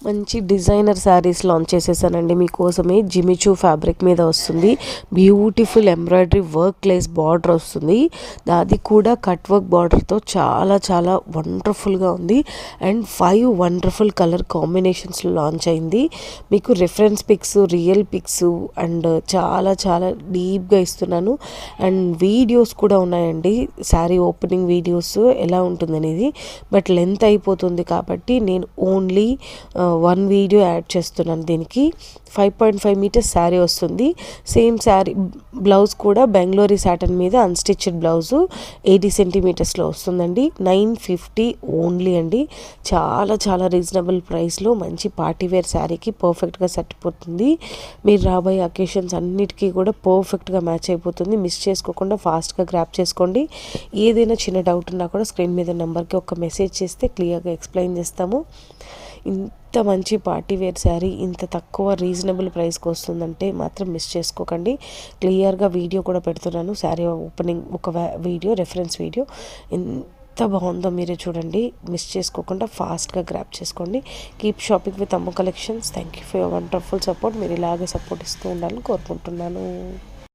మంచి designer saris launch చేసేసానండి మీకోసమే. జిమిచూ ఫ్యాబ్రిక్ మీద వస్తుంది. Beautiful embroidery work lace border వస్తుంది. అది కూడా కట్ వర్క్ బార్డర్తో చాలా చాలా వండర్ఫుల్గా ఉంది. అండ్ 5 వండర్ఫుల్ కలర్ కాంబినేషన్స్లో లాంచ్ అయింది. మీకు reference pics, real pics and చాలా చాలా డీప్గా ఇస్తున్నాను. అండ్ వీడియోస్ కూడా ఉన్నాయండి, శారీ ఓపెనింగ్ వీడియోస్ ఎలా ఉంటుందనేది. బట్ లెంత్ అయిపోతుంది కాబట్టి నేను ఓన్లీ 1 వీడియో యాడ్ చేస్తున్నాను. దీనికి 5.5 మీటర్స్ శారీ వస్తుంది. సేమ్ శారీ బ్లౌజ్ కూడా బెంగళూరు సాటన్ మీద అన్స్టిచ్డ్ బ్లౌజు 80 సెంటీమీటర్స్లో వస్తుందండి. 950 ఓన్లీ అండి. చాలా చాలా రీజనబుల్ ప్రైస్లో మంచి పార్టీవేర్ శారీకి పర్ఫెక్ట్గా సరిపోతుంది. మీరు రాబోయే అకేషన్స్ అన్నిటికీ కూడా పర్ఫెక్ట్గా మ్యాచ్ అయిపోతుంది. మిస్ చేసుకోకుండా ఫాస్ట్గా గ్రాప్ చేసుకోండి. ఏదైనా చిన్న డౌట్ ఉన్నా కూడా స్క్రీన్ మీద నెంబర్కి ఒక మెసేజ్ చేస్తే క్లియర్గా ఎక్స్ప్లెయిన్ చేస్తాము. ఇంత మంచి పార్టీవేర్ శారీ ఇంత తక్కువ రీజనబుల్ ప్రైస్కి వస్తుందంటే మాత్రం మిస్ చేసుకోకండి. క్లియర్గా వీడియో కూడా పెడుతున్నాను, శారీ ఓపెనింగ్ ఒక వీడియో, రెఫరెన్స్ వీడియో. ఎంత బాగుందో మీరే చూడండి. మిస్ చేసుకోకుండా ఫాస్ట్గా గ్రాప్ చేసుకోండి. కీప్ షాపింగ్ విత్ అమ్మ collections. Thank you for your wonderful support. మీరు ఇలాగే సపోర్ట్ ఇస్తూ ఉండాలని కోరుకుంటున్నాను.